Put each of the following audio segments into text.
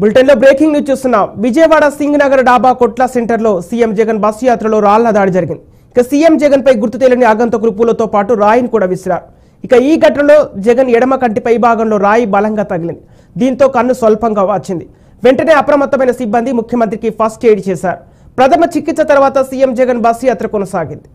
Bulletin లో breaking news చూస్తున్నాం. విజయవాడ సింగ్ నగర్ డాబా కొట్ల సెంటర్ లో సీఎం జగన్ బస్సు యాత్రలో రాళ్ల దాడి జరిగింది. ఇక సీఎం జగన్ పై గుర్తు తెలియని ఆగంతకులు పూలతో పాటు రాయిని కూడా విసిరారు. ఇక ఈ ఘటనలో జగన్ ఎడమ కంటి పై భాగంలో రాయి బలంగా తగిలింది. దీంతో కన్ను స్వల్పంగా వాచింది. వెంటనే అప్రమత్తమైన సిబ్బంది ముఖ్యమంత్రికి ఫస్ట్ ఎయిడ్ చేశారు. ప్రథమ చికిత్స తర్వాత సీఎం జగన్ బస్సు యాత్ర కొనసాగింది.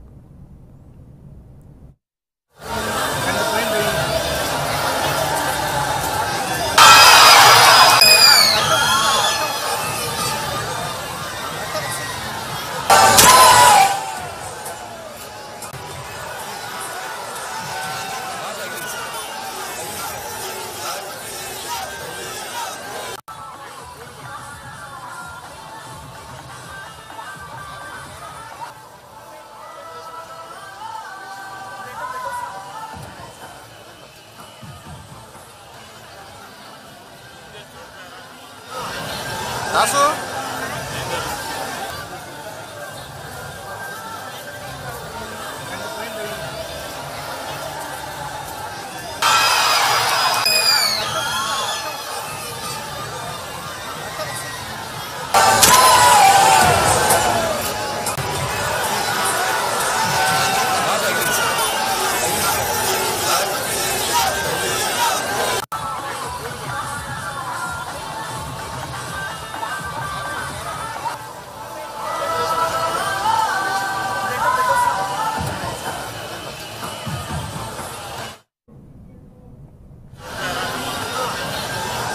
Dasu?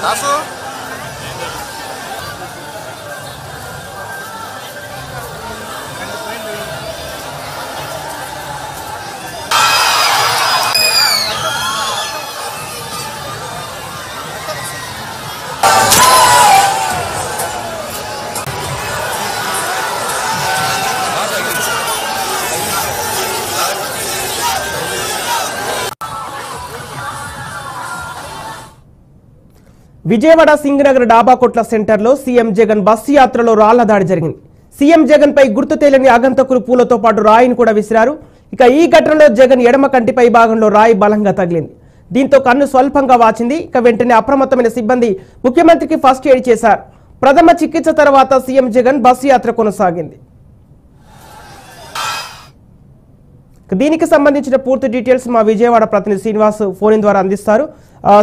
Dasu? విజయవాడ సింగ్ నగర్ డాబా కొట్ల సెంటర్ లో సీఎం జగన్ బస్సు యాత్రలో రాళ్ల దాడి జరిగింది. సీఎం జగన్ పై గుర్తు తెలియని ఆగంతకులు పూలతో పాటు రాయిని కూడా విసిరారు. ఇక ఈ ఘటనలో జగన్ ఎడమ కంటిపై భాగంలో రాయి బలంగా తగిలింది. దీంతో కన్ను స్వల్పంగా వాచింది. ఇక వెంటనే అప్రమత్తమైన సిబ్బంది ముఖ్యమంత్రికి ఫస్ట్ ఎయిడ్ చేశారు. ప్రథమ చికిత్స తర్వాత సీఎం జగన్ బస్సు యాత్ర కొనసాగింది. దీనికి సంబంధించిన పూర్తి డీటెయిల్స్ మా విజయవాడ ప్రతినిధి శ్రీనివాస్ ఫోన్ ద్వారా అందిస్తారు.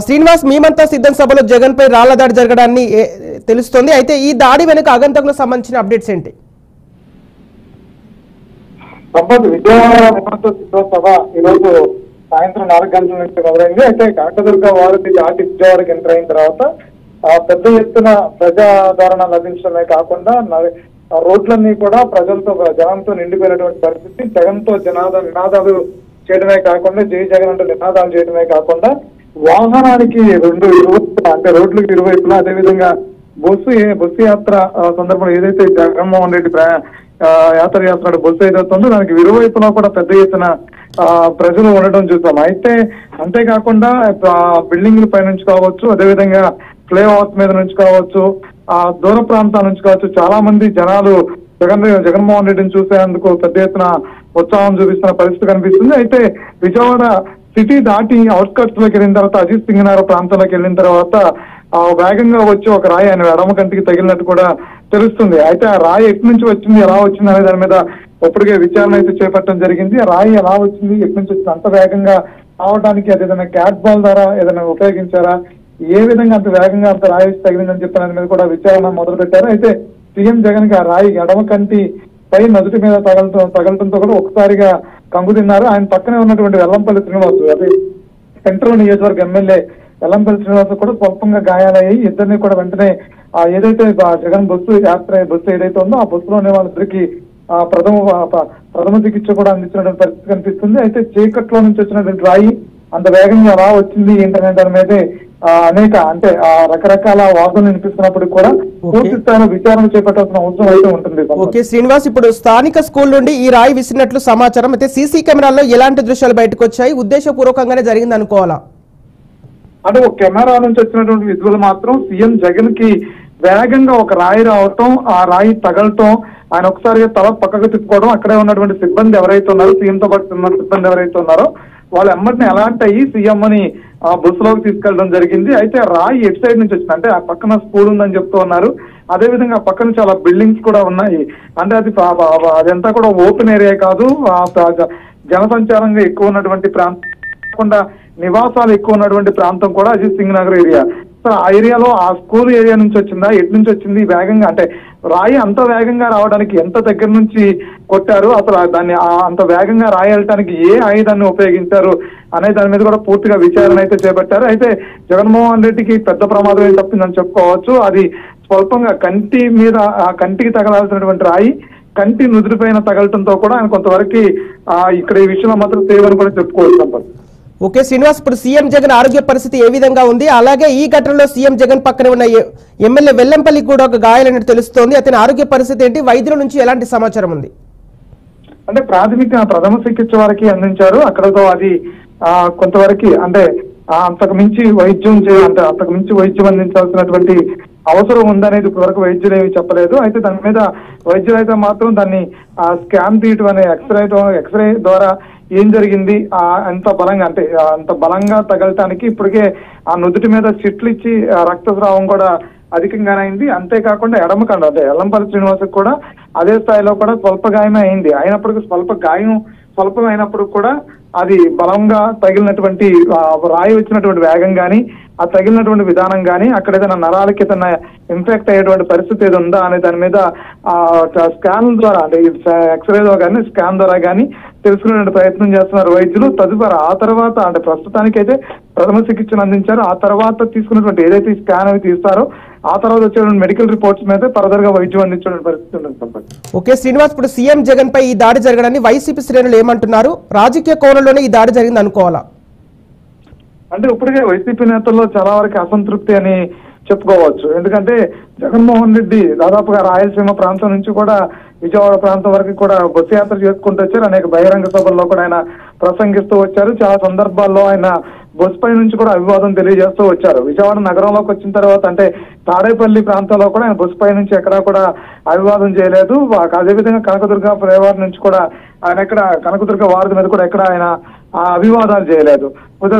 శ్రీనివాస్, మేమంతా సిద్ధం సభలో జగన్ పై రాళ్ల దాడి జరగడాన్ని తెలుస్తోంది. అయితే ఈ దాడి వెనుక ఆగంతకులకు సంబంధించిన అప్డేట్స్ ఏంటి? విజయవాడ సిద్ధం సభ ఈరోజు సాయంత్రం 4 గంటల నుంచి మొదలైంది. అయితే కనకదుర్గ వారధి దాటి విజయవాడకి ఎంటర్ అయిన తర్వాత పెద్ద ఎత్తున ప్రజాదరణ లభించడమే కాకుండా రోడ్లన్నీ కూడా ప్రజలతో జనంతో నిండిపోయినటువంటి పరిస్థితి. జగన్ తో నినాదాలు చేయడమే కాకుండా జై జగన్ అంటూ నినాదాలు చేయడమే కాకుండా వాహనానికి అంటే రోడ్లకు ఇరువైపులా అదేవిధంగా బస్సు యాత్ర సందర్భంలో ఏదైతే జగన్మోహన్ రెడ్డి యాత్ర చేస్తున్నాడు బస్సు ఏదైతే ఉందో దానికి ఇరువైపులా కూడా పెద్ద ఎత్తున ప్రజలు ఉండడం చూసాం. అయితే అంతేకాకుండా బిల్డింగ్ల పై నుంచి కావచ్చు, అదేవిధంగా ఫ్లై ఓవర్స్ మీద నుంచి కావచ్చు, ఆ దూర ప్రాంతాల నుంచి కావచ్చు, చాలా మంది జనాలు జగన్మోహన్ రెడ్డిని చూసేందుకు పెద్ద ఎత్తున ఉత్సాహం చూపిస్తున్న పరిస్థితి కనిపిస్తుంది. అయితే విజయవాడ సిటీ దాటి అవుట్స్కట్స్ లోకి వెళ్ళిన తర్వాత అజిత్ సింగ్ నగర్ ప్రాంతంలోకి వెళ్ళిన తర్వాత వేగంగా వచ్చి ఒక రాయి ఆయన ఎడమ కంటికి తగిలినట్టు కూడా తెలుస్తుంది. అయితే ఆ రాయి ఎటు నుంచి వచ్చింది, ఎలా వచ్చింది అనే దాని మీద ఇప్పటికే విచారణ అయితే చేపట్టడం జరిగింది. ఆ రాయి ఎలా వచ్చింది, ఎటు నుంచి వచ్చింది, అంత వేగంగా రావడానికి అది ఏదైనా క్యాట్ బాల్ ద్వారా ఏదైనా ఉపయోగించారా, ఏ విధంగా అంత వేగంగా అంత రాయి తగిలిందని చెప్పిన దాని మీద కూడా విచారణ మొదలు పెట్టారు. అయితే సీఎం జగన్ కి ఆ రాయి ఎడమ కంటి పై నదుటి మీద తగలటంతో కూడా ఒకసారిగా కంగు తిన్నారు. ఆయన పక్కనే ఉన్నటువంటి వెల్లంపల్లి శ్రీనివాస్, అదే సెంట్రల్ నియోజకవర్గ ఎమ్మెల్యే వెల్లంపల్లి శ్రీనివాస్ కూడా స్వల్పంగా గాయాలయ్యి ఇద్దరిని కూడా వెంటనే ఏదైతే జగన్ బస్సు ఏదైతే ఉందో ఆ బస్సులోనే వాళ్ళిద్దరికి ప్రథమ చికిత్స కూడా అందించినటువంటి పరిస్థితి కనిపిస్తుంది. అయితే చీకట్లో నుంచి వచ్చినటువంటి రాయి అంత వేగంగా ఎలా వచ్చింది ఏంటనే దాని మీదే అనేక రకరకాల వాదనలు వినిపిస్తున్నప్పుడు కూడా పూర్తి స్థాయిలో విచారణ చేపట్టాల్సిన అవసరం అయితే ఉంటుంది. ఓకే శ్రీనివాస్, ఇప్పుడు స్థానిక స్కూల్ నుండి ఈ రాయి విసిరినట్లు సమాచారం. అయితే సీసీ కెమెరాల్లో ఎలాంటి దృశ్యాలు బయటకు వచ్చాయి? ఉద్దేశపూర్వకంగానే జరిగింది అనుకోవాలా? అంటే ఒక కెమెరా నుంచి వచ్చినటువంటి విజువల్ మాత్రం సీఎం జగన్ కి వేగంగా ఒక రాయి రావటం, ఆ రాయి తగలటం, ఆయన ఒకసారిగా తల పక్కకు తిప్పుకోవడం, అక్కడే ఉన్నటువంటి సిబ్బంది ఎవరైతే ఉన్నారో, సీఎంతో పాటు సిబ్బంది ఎవరైతే ఉన్నారో వాళ్ళు ఎమ్మటిని అలర్ట్ అయ్యి సీఎం అని బస్సులోకి తీసుకెళ్ళడం జరిగింది. అయితే రాయి ఎటు సైడ్ నుంచి వచ్చింది అంటే ఆ పక్కన స్కూల్ ఉందని చెప్తూ ఉన్నారు. అదే విధంగా ఆ పక్కన చాలా బిల్డింగ్స్ కూడా ఉన్నాయి. అంటే అదంతా కూడా ఓపెన్ ఏరియా కాదు, జనసంచారంగా ఎక్కువ ఉన్నటువంటి ప్రాంతం కాకుండా నివాసాలు ఎక్కువ ఉన్నటువంటి ప్రాంతం కూడా అజిత్ సింగ్ నగర్ ఏరియా. సో ఆ ఏరియాలో ఆ స్కూల్ ఏరియా నుంచి వచ్చిందా, ఎటు నుంచి వచ్చింది వేగంగా, అంటే రాయి అంత వేగంగా రావడానికి ఎంత దగ్గర నుంచి కొట్టారు, అసలు దాన్ని అంత వేగంగా రాయి వెళ్ళటానికి ఏ ఆయుధాన్ని ఉపయోగించారు అనే దాని మీద కూడా పూర్తిగా విచారణ అయితే చేపట్టారు. అయితే జగన్మోహన్ రెడ్డికి పెద్ద ప్రమాదం ఏం తప్పిందని చెప్పుకోవచ్చు. అది స్వల్పంగా కంటి మీద, ఆ కంటికి తగలాల్సినటువంటి రాయి కంటి నుదురుపైన తగలటంతో కూడా ఆయన కొంతవరకు ఇక్కడ ఈ విషయంలో మాత్రం సేవ్ అని కూడా చెప్పుకోవచ్చు. ఓకే శ్రీనివాస్, ఇప్పుడు సీఎం జగన్ ఆరోగ్య పరిస్థితి ఏ విధంగా ఉంది? అలాగే ఈ ఘటనలో సీఎం జగన్ పక్కన ఉన్న ఎమ్మెల్యే వెల్లంపల్లికి కూడా ఒక గాయాలన్నట్టు తెలుస్తోంది. అతని ఆరోగ్య పరిస్థితి ఏంటి? వైద్యుల నుంచి ఎలాంటి సమాచారం ఉంది? అంటే ప్రథమ చికిత్స వరకు అందించారు. అక్కడతో అది కొంతవరకు అంటే అంతకు మించి వైద్యం అందించాల్సినటువంటి అవసరం ఉందనేది ఇప్పటివరకు వైద్యులు ఏమి చెప్పలేదు. అయితే దాని మీద వైద్యులు అయితే మాత్రం దాన్ని స్కాన్ తీయటం అనే ఎక్స్రే ద్వారా ఏం జరిగింది, అంత బలంగా తగలటానికి ఇప్పటికే ఆ నుదుటి మీద చిట్లు ఇచ్చి రక్తస్రావం కూడా అధికంగానే అయింది. అంతేకాకుండా ఎడమ కండ అంటే ఎల్లంపల్లి శ్రీనివాసకు కూడా అదే స్థాయిలో కూడా స్వల్ప గాయమే అయింది. అయినప్పటికీ స్వల్పం అయినప్పుడు కూడా అది బలంగా తగిలినటువంటి రాయి వచ్చినటువంటి వేగం కానీ ఆ తగిలినటువంటి విధానం కానీ అక్కడ ఏదైనా నరాలకి ఏదైనా ఇంపాక్ట్ అయ్యేటువంటి పరిస్థితి ఏది ఉందా అనే దాని మీద స్కాన్ ద్వారా అంటే ఎక్స్రేలో కానీ స్కాన్ ద్వారా కానీ తెలుసుకునే ప్రయత్నం చేస్తున్నారు వైద్యులు. తదుపరి ఆ తర్వాత అంటే ప్రస్తుతానికైతే ప్రథమ చికిత్సను అందించారు. ఆ తర్వాత తీసుకున్నటువంటి ఏదైతే స్కాన్ అవి తీస్తారో ఆ తర్వాత వచ్చేటువంటి మెడికల్ రిపోర్ట్స్ మీద ఫర్దర్ గా వైద్యం అందించే పరిస్థితి ఉంటుంది. ఓకే శ్రీనివాస్, ఇప్పుడు సీఎం జగన్ పై ఈ దాడి జరగడాన్ని వైసీపీ శ్రేణులు ఏమంటున్నారు? రాజకీయ కోణంలోనే ఈ దాడి జరిగింది అనుకోవాలా? అంటే ఇప్పటికే వైసీపీ నేతల్లో చాలా వరకు అసంతృప్తి అని చెప్పుకోవచ్చు. ఎందుకంటే జగన్మోహన్ రెడ్డి దాదాపుగా రాయలసీమ ప్రాంతం నుంచి కూడా విజయవాడ ప్రాంతం వరకు కూడా బస్సు యాత్ర చేసుకుంటూ వచ్చారు. అనేక బహిరంగ సభల్లో కూడా ఆయన ప్రసంగిస్తూ వచ్చారు. చాలా సందర్భాల్లో ఆయన బస్ పై నుంచి కూడా అభివాదం తెలియజేస్తూ వచ్చారు. విజయవాడ నగరంలోకి వచ్చిన తర్వాత అంటే తాడేపల్లి ప్రాంతంలో కూడా ఆయన బస్ పై నుంచి ఎక్కడా కూడా అభివాదం చేయలేదు. అదేవిధంగా కనకదుర్గ ఫ్లైఓవర్ నుంచి కూడా ఆయన ఎక్కడ కనకదుర్గ వారధి మీద కూడా ఎక్కడ ఆయన అభివాదాలు చేయలేదు.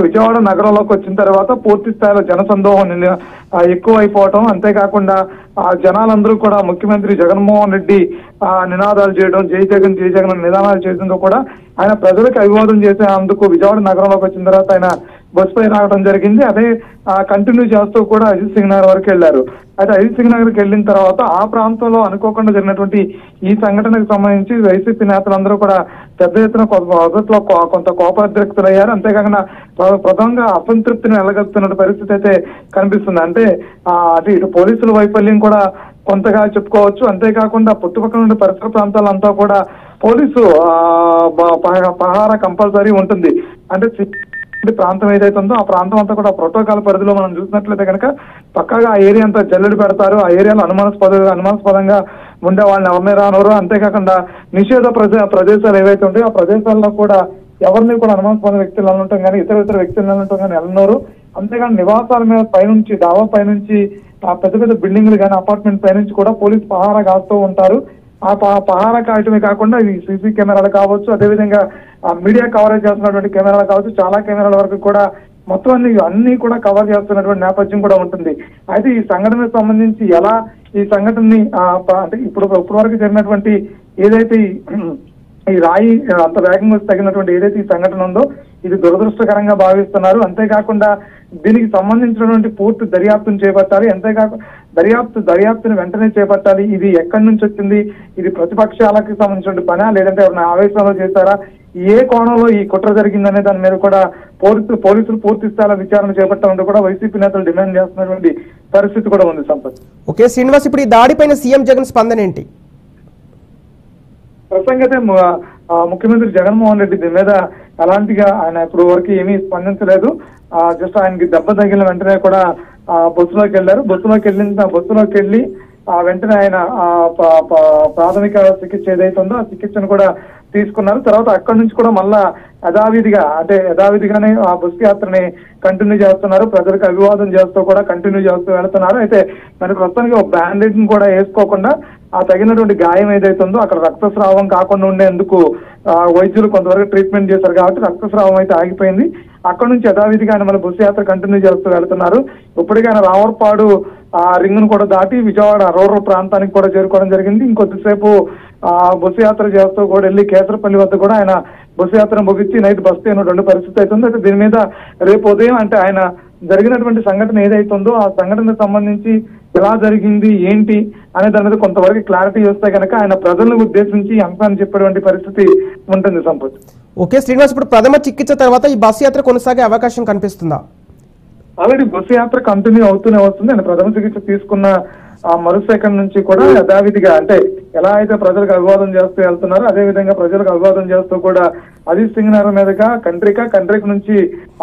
విజయవాడ నగరంలోకి వచ్చిన తర్వాత పూర్తి స్థాయిలో జనసందోహం ఎక్కువ అయిపోవటం, అంతేకాకుండా ఆ జనాలందరూ కూడా ముఖ్యమంత్రి జగన్మోహన్ రెడ్డి నినాదాలు చేయడం, జై జగన్ జై జగన్ నినాదాలు చేయడంతో కూడా ఆయన ప్రజలకు అభివాదం చేసేందుకు విజయవాడ నగరంలోకి వచ్చిన తర్వాత ఆయన బస్ పై రావడం జరిగింది. అదే కంటిన్యూ చేస్తూ కూడా అజిత్ సింగ్ నగర్ వరకు వెళ్లారు. అయితే అజిత్ సింగ్ నగర్కి వెళ్ళిన తర్వాత ఆ ప్రాంతంలో అనుకోకుండా జరిగినటువంటి ఈ సంఘటనకు సంబంధించి వైసీపీ నేతలందరూ కూడా పెద్ద ఎత్తున మొదట్లో కొంత కోపాధ్యక్షులయ్యారు. అంతేకాకుండా ప్రధానంగా అసంతృప్తిని వెళ్ళగలుగుతున్న పరిస్థితి అయితే కనిపిస్తుంది. అంటే ఇటు పోలీసుల వైఫల్యం కూడా కొంతగా చెప్పుకోవచ్చు. అంతేకాకుండా చుట్టుపక్కల ఉండే పరిసర ప్రాంతాలంతా కూడా పోలీసు పహారా కంపల్సరీ ఉంటుంది. అంటే ప్రాంతం ఏదైతే ఉందో ఆ ప్రాంతం అంతా కూడా ప్రోటోకాల్ పరిధిలో మనం చూసినట్లయితే కనుక పక్కాగా ఆ ఏరియా అంతా జల్లెడు పెడతారు. ఆ ఏరియాలో అనుమానాస్పదంగా ఉండే వాళ్ళని ఎవరిని రానరు. అంతేకాకుండా నిషేధ ప్రదేశాలు ఏవైతే ఉంటాయో ఆ ప్రదేశాల్లో కూడా ఎవరిని కూడా అనుమానాస్పద వ్యక్తులు వెళ్ళటం కానీ ఇతర వ్యక్తులు వెళ్ళటం కానీ వెళ్ళనరు. అంతేగాని నివాసాల మీద పైనుంచి డాబా పైనుంచి పెద్ద పెద్ద బిల్డింగ్లు కానీ అపార్ట్మెంట్ పైనుంచి కూడా పోలీసు పహారా కాస్తూ ఉంటారు. ఆ పహారా కాయటమే కాకుండా ఇవి సీసీ కెమెరాలు కావచ్చు, అదేవిధంగా మీడియా కవరేజ్ చేస్తున్నటువంటి కెమెరాలు కావచ్చు, చాలా కెమెరాల వరకు కూడా మొత్తం అన్ని కూడా కవర్ చేస్తున్నటువంటి నేపథ్యం కూడా ఉంటుంది. అయితే ఈ సంఘటనకు సంబంధించి ఎలా ఈ సంఘటనని అంటే ఇప్పుడు వరకు జరిగినటువంటి ఏదైతే ఈ రాయి అంత వేగంగా తగినటువంటి ఏదైతే ఈ సంఘటన ఉందో ఇది దురదృష్టకరంగా భావిస్తున్నారు. అంతేకాకుండా దీనికి సంబంధించినటువంటి పూర్తి దర్యాప్తును చేపట్టాలి. అంతేకాకుండా దర్యాప్తును వెంటనే చేపట్టాలి. ఇది ఎక్కడి నుంచి వచ్చింది, ఇది ప్రతిపక్షాలకు సంబంధించిన పనా లేదంటే ఎవరైనా ఆవేశంలో చేశారా, ఏ కోణంలో ఈ కుట్ర జరిగిందనే దాని మీద కూడా పోలీసులు పూర్తి స్థాయిలో విచారణ చేపట్టాలంటూ కూడా వైసీపీ నేతలు డిమాండ్ చేస్తున్నటువంటి పరిస్థితి కూడా ఉంది. సంపత్. ఓకే శ్రీనివాస్, ఇప్పుడు ఈ దాడిపైన సీఎం జగన్ స్పందన ఏంటి? ప్రసంగతే ముఖ్యమంత్రి జగన్మోహన్ రెడ్డి దీని మీద ఎలాంటిగా ఆయన ఇప్పుడు వరకు ఏమీ స్పందించలేదు. జస్ట్ ఆయనకి దెబ్బ తగిలిన వెంటనే కూడా బస్సులోకి వెళ్ళారు. బస్సులోకి వెళ్ళి వెంటనే ఆయన ప్రాథమిక చికిత్స ఏదైతే ఉందో ఆ చికిత్సను కూడా తీసుకున్నారు. తర్వాత అక్కడి నుంచి కూడా మళ్ళా యథావిధిగానే ఆ బస్సు యాత్రని కంటిన్యూ చేస్తున్నారు. ప్రజలకు అభివాదం చేస్తూ కూడా కంటిన్యూ చేస్తూ వెళ్తున్నారు. అయితే మరి ప్రస్తుతానికి ఒక బ్యాండేజ్ ని కూడా వేసుకోకుండా ఆ తగినటువంటి గాయం ఏదైతే ఉందో అక్కడ రక్తస్రావం కాకుండా ఉండేందుకు వైద్యులు కొంతవరకు ట్రీట్మెంట్ చేశారు కాబట్టి రక్తస్రావం అయితే ఆగిపోయింది. అక్కడ నుంచి యథావిధిగా ఆయన మన బస్సు యాత్ర కంటిన్యూ చేస్తూ వెళ్తున్నారు. ఇప్పటికే ఆయన రావర్పాడు ఆ రింగ్ ను కూడా దాటి విజయవాడ రూరల్ ప్రాంతానికి కూడా చేరుకోవడం జరిగింది. ఇంకొద్దిసేపు బస్సు యాత్ర చేస్తూ కూడా వెళ్ళి కేసరపల్లి వద్ద కూడా ఆయన బస్సు యాత్ర ముగించి నైట్ బస్సు అయినటువంటి పరిస్థితి అవుతుంది. అయితే దీని మీద రేపు ఉదయం అంటే ఆయన జరిగినటువంటి సంఘటన ఏదైతుందో ఆ సంఘటనకు సంబంధించి ఎలా జరిగింది ఏంటి అనే దాని మీద కొంతవరకు క్లారిటీ వస్తే కనుక ఆయన ప్రజలను ఉద్దేశించి అంశాన్ని చెప్పేటువంటి పరిస్థితి ఉంటుంది. సంపత్. ఓకే శ్రీనివాస్, ఇప్పుడు ప్రథమ చికిత్స తర్వాత ఈ బస్సు యాత్ర కొనసాగే అవకాశం కనిపిస్తుందా? ఆల్రెడీ బస్సు యాత్ర కంటిన్యూ అవుతూనే వస్తుంది. ఆయన ప్రథమ చికిత్స తీసుకున్న ఆ మరు సెకండ్ నుంచి కూడా యథావిధిగా అంటే ఎలా అయితే ప్రజలకు అభివాదం చేస్తూ వెళ్తున్నారో అదే విధంగా ప్రజలకు అభివాదం చేస్తూ కూడా అజిత్ సింగ్ నగర్ మీదుగా కండ్రిక నుంచి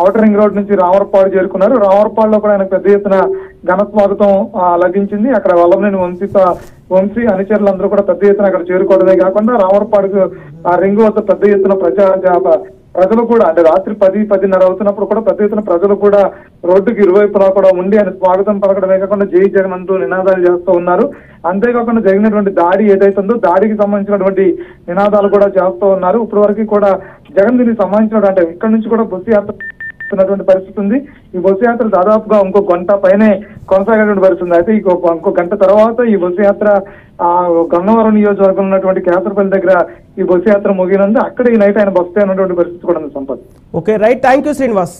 ఔటర్ రింగ్ రోడ్ నుంచి రామర్పాడు చేరుకున్నారు. రామర్పాడులో కూడా ఆయన పెద్ద ఎత్తున ఘన స్వాగతం లభించింది. అక్కడ వల్లభనేని వంశీ అనుచరులందరూ కూడా పెద్ద ఎత్తున అక్కడ చేరుకోవడమే కాకుండా రామర్పాడుకు ఆ రింగ్ వద్ద పెద్ద ఎత్తున ప్రజలు కూడా అంటే రాత్రి 10-10:30 అవుతున్నప్పుడు కూడా పెద్ద ఎత్తున ప్రజలు కూడా రోడ్డుకి ఇరువైపులా కూడా ఉండి ఆయన స్వాగతం పలకడమే కాకుండా జై జగన్ అంటూ నినాదాలు చేస్తూ ఉన్నారు. అంతేకాకుండా జరిగినటువంటి దాడి ఏదైతుందో దాడికి సంబంధించినటువంటి నినాదాలు కూడా చేస్తూ ఉన్నారు. ఇప్పటి వరకు కూడా జగన్ దీనికి సంబంధించిన అంటే ఇక్కడ నుంచి కూడా బస్సు యాత్ర పరిస్థితి ఉంది. ఈ బస్సు యాత్ర దాదాపుగా ఇంకో గంట పైనే కొనసాగేటువంటి పరిస్థితి. అయితే ఇంకో గంట తర్వాత ఈ బస్సు యాత్ర గన్నవరం నియోజకవర్గం ఉన్నటువంటి కేసరపల్లి దగ్గర ఈ బస్సు యాత్ర ముగినందు అక్కడ ఈ నైట్ ఆయన బస్సు అయినటువంటి పరిస్థితి కూడా ఉంది. Sampath. Okay right, thank you Srinivas.